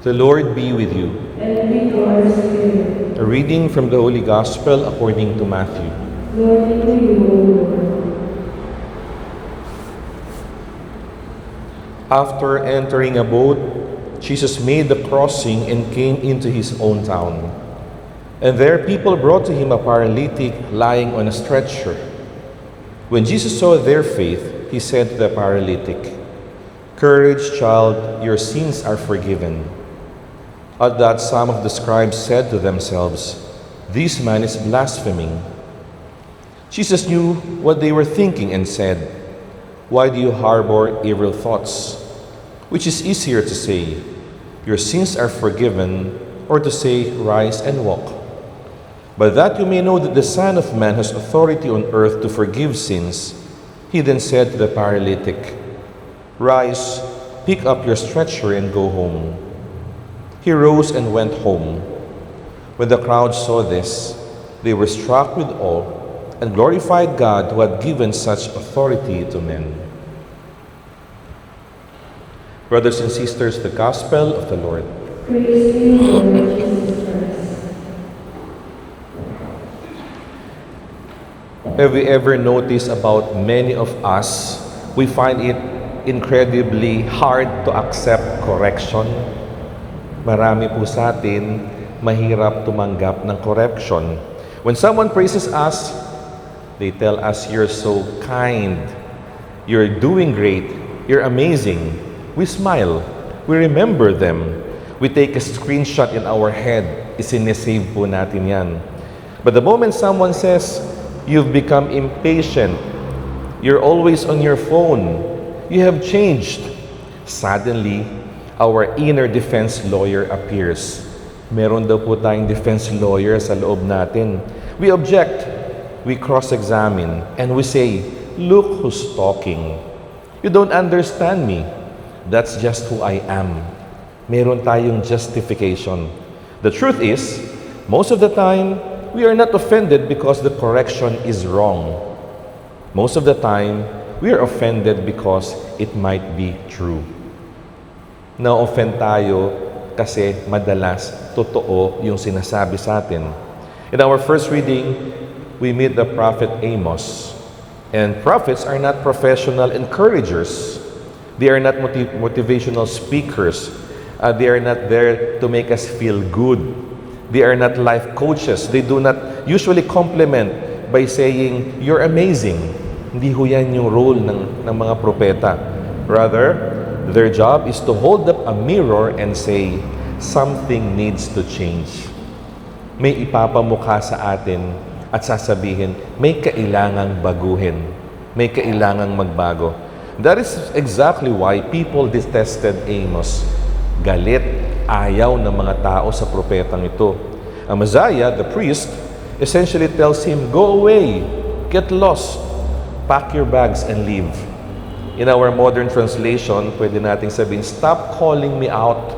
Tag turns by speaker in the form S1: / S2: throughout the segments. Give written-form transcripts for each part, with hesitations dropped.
S1: The Lord be with you.
S2: And with your spirit.
S1: A reading from the Holy Gospel according to Matthew.
S2: Glory to you, O Lord.
S1: After entering a boat, Jesus made the crossing and came into his own town. And there people brought to him a paralytic lying on a stretcher. When Jesus saw their faith, he said to the paralytic, "Courage, child, your sins are forgiven." At that, some of the scribes said to themselves, "This man is blaspheming." Jesus knew what they were thinking and said, "Why do you harbor evil thoughts? Which is easier to say, 'Your sins are forgiven,' or to say, 'Rise and walk'? But that you may know that the Son of Man has authority on earth to forgive sins," he then said to the paralytic, "Rise, pick up your stretcher and go home." He rose and went home. When the crowd saw this, they were struck with awe and glorified God who had given such authority to men. Brothers and sisters, the Gospel of the Lord.
S2: Praise to you, Lord Jesus Christ.
S1: Have you ever noticed about many of us, we find it incredibly hard to accept correction? Marami po sa atin, mahirap tumanggap ng correction. When someone praises us, they tell us, "You're so kind. You're doing great. You're amazing." We smile. We remember them. We take a screenshot in our head. Isinesave po natin yan. But the moment someone says, "You've become impatient. You're always on your phone. You have changed," suddenly, our inner defense lawyer appears. Meron daw po tayong defense lawyer sa loob natin. We object, we cross-examine, and we say, "Look who's talking. You don't understand me. That's just who I am." Meron tayong justification. The truth is, most of the time, we are not offended because the correction is wrong. Most of the time, we are offended because it might be true. Na-offend tayo kasi madalas totoo yung sinasabi sa atin. In our first reading, we meet the prophet Amos. And prophets are not professional encouragers. They are not motivational speakers. They are not there to make us feel good. They are not life coaches. They do not usually compliment by saying, "You're amazing." Hindi ho yan yung role ng mga propeta. Rather, their job is to hold up a mirror and say, "Something needs to change." May ipapamukha sa atin at sasabihin, may kailangang baguhin. May kailangang magbago. That is exactly why people detested Amos. Galit, ayaw ng mga tao sa propetang ito. Amaziah, the priest, essentially tells him, "Go away, get lost, pack your bags and leave." In our modern translation, pwede nating sabihin, "Stop calling me out.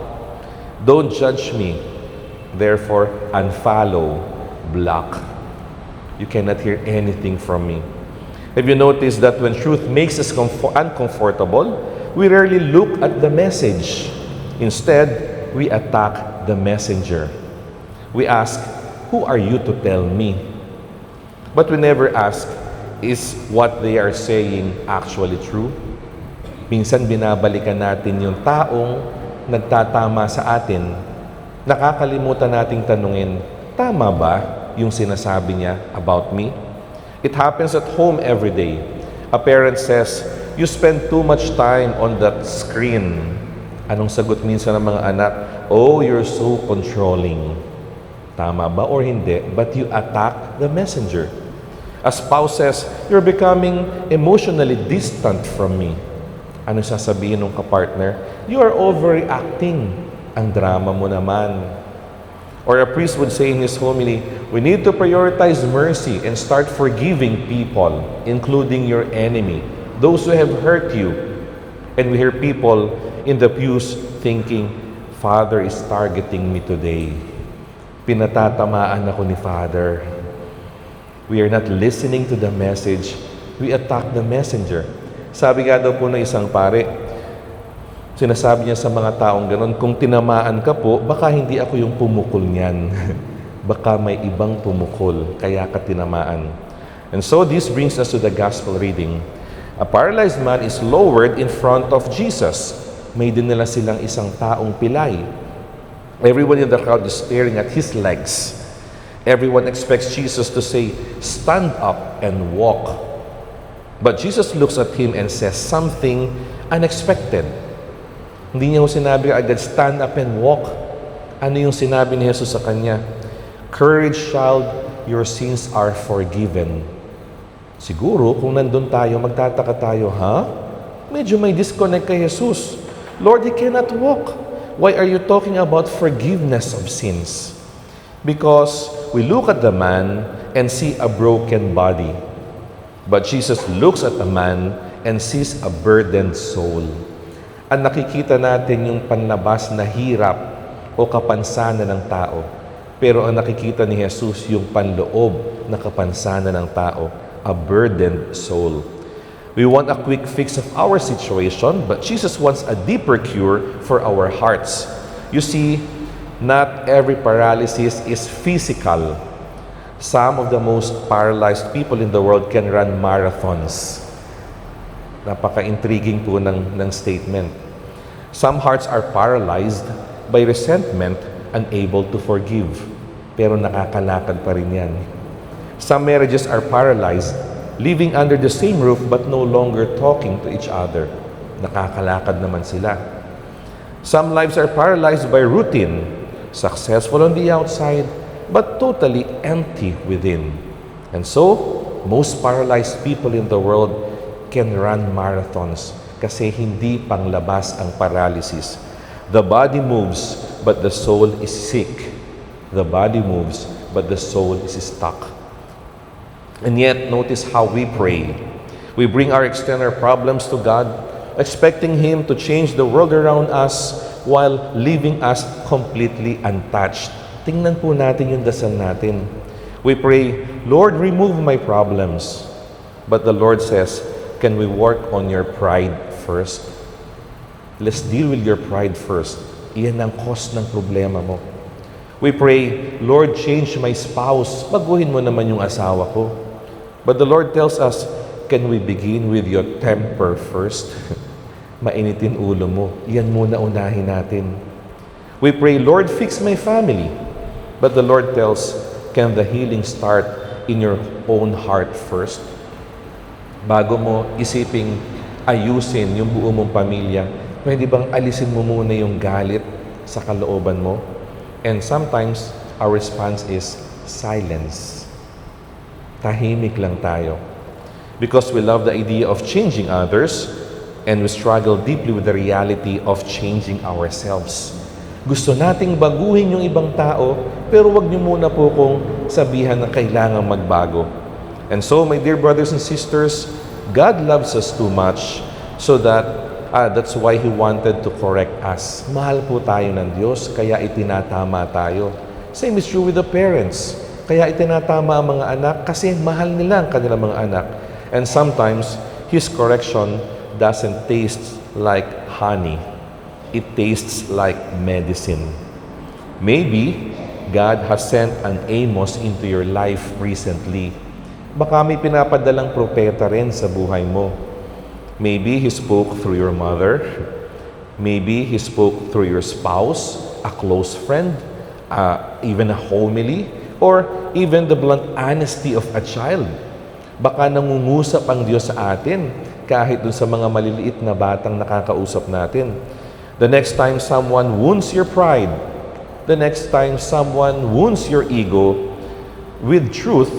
S1: Don't judge me. Therefore, unfollow, block. You cannot hear anything from me." Have you noticed that when truth makes us uncomfortable, we rarely look at the message. Instead, we attack the messenger. We ask, "Who are you to tell me?" But we never ask, is what they are saying actually true? Minsan binabalikan natin yung taong nagtatama sa atin. Nakakalimutan nating tanungin, tama ba yung sinasabi niya about me? It happens at home every day. A parent says, "You spend too much time on that screen." Anong sagot minsan ng mga anak? "Oh, you're so controlling." Tama ba or hindi? But you attack the messenger. A spouse says, "You're becoming emotionally distant from me." Ano sasabihin ng kapartner? "You are overreacting. Ang drama mo naman." Or a priest would say in his homily, "We need to prioritize mercy and start forgiving people, including your enemy, those who have hurt you." And we hear people in the pews thinking, "Father is targeting me today. Pinatatamaan ako ni Father." We are not listening to the message. We attack the messenger. Sabi nga daw po ng isang pare, Sinasabi niya sa mga taong ganon, kung tinamaan ka po, baka hindi ako yung pumukol niyan. Baka may ibang pumukol, kaya ka tinamaan. And so this brings us to the gospel reading. A paralyzed man is lowered in front of Jesus. May dinala silang isang taong pilay. Everyone in the crowd is staring at his legs. Everyone expects Jesus to say, "Stand up and walk." But Jesus looks at him and says something unexpected. Hindi niya sinabi agad, "Stand up and walk." Ano yung sinabi ni Jesus sa kanya? "Courage, child, your sins are forgiven." Siguro, kung nandun tayo, magtataka tayo, Medyo may disconnect kay Jesus. Lord, he cannot walk. Why are you talking about forgiveness of sins? Because we look at the man and see a broken body. But Jesus looks at the man and sees a burdened soul. Ang nakikita natin yung panlabas na hirap o kapansanan ng tao. Pero ang nakikita ni Jesus yung panloob na kapansanan ng tao, a burdened soul. We want a quick fix of our situation, but Jesus wants a deeper cure for our hearts. You see, not every paralysis is physical. Some of the most paralyzed people in the world can run marathons. Napaka-intriguing po ng statement. Some hearts are paralyzed by resentment, unable to forgive. Pero nakakalakad pa rin yan. Some marriages are paralyzed, living under the same roof but no longer talking to each other. Nakakalakad naman sila. Some lives are paralyzed by routine, successful on the outside, but totally empty within. And so, most paralyzed people in the world can run marathons kasi hindi panglabas ang paralysis. The body moves, but the soul is sick. The body moves, but the soul is stuck. And yet, notice how we pray. We bring our external problems to God, expecting Him to change the world around us while leaving us completely untouched. Tingnan po natin yung dasal natin. We pray, "Lord, remove my problems." But the Lord says, "Can we work on your pride first?" Let's deal with your pride first. Iyan ang cause ng problema mo. We pray, "Lord, change my spouse." Baguhin mo naman yung asawa ko. But the Lord tells us, "Can we begin with your temper first?" Mainitin ulo mo. Iyan muna unahin natin. We pray, "Lord, fix my family." But the Lord tells, "Can the healing start in your own heart first?" Bago mo isiping ayusin yung buo mong pamilya, pwede bang alisin mo muna yung galit sa kalooban mo? And sometimes, our response is silence. Tahimik lang tayo. Because we love the idea of changing others, and we struggle deeply with the reality of changing ourselves. Gusto nating baguhin yung ibang tao, pero wag niyo muna po kong sabihan na kailangan magbago. And so, my dear brothers and sisters, God loves us too much so that's why He wanted to correct us. Mahal po tayo ng Diyos, kaya itinatama tayo. Same is true with the parents. Kaya itinatama ang mga anak kasi mahal nila ang kanilang mga anak. And sometimes, His correction doesn't taste like honey. It tastes like medicine. Maybe God has sent an Amos into your life recently. Baka may pinapadalang propeta rin sa buhay mo. Maybe He spoke through your mother. Maybe He spoke through your spouse, a close friend, even a homily, or even the blunt honesty of a child. Baka nangungusap ang Diyos sa atin kahit dun sa mga maliliit na batang nakakausap natin. The next time someone wounds your pride, the next time someone wounds your ego, with truth,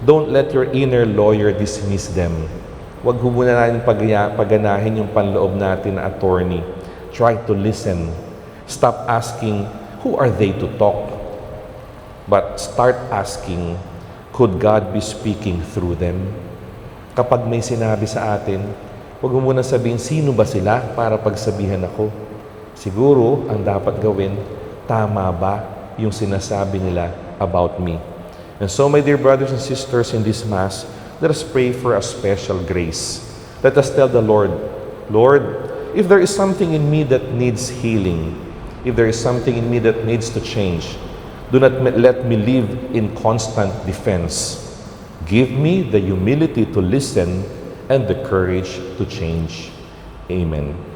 S1: don't let your inner lawyer dismiss them. Huwag ho muna natin paganahin yung panloob natin na attorney. Try to listen. Stop asking, who are they to talk? But start asking, could God be speaking through them? Kapag may sinabi sa atin, huwag mo muna sabihin, sino ba sila para pagsabihan ako? Siguro, ang dapat gawin, tama ba yung sinasabi nila about me? And so, my dear brothers and sisters in this Mass, let us pray for a special grace. Let us tell the Lord, "Lord, if there is something in me that needs healing, if there is something in me that needs to change, do not let me live in constant defense. Give me the humility to listen and the courage to change. Amen.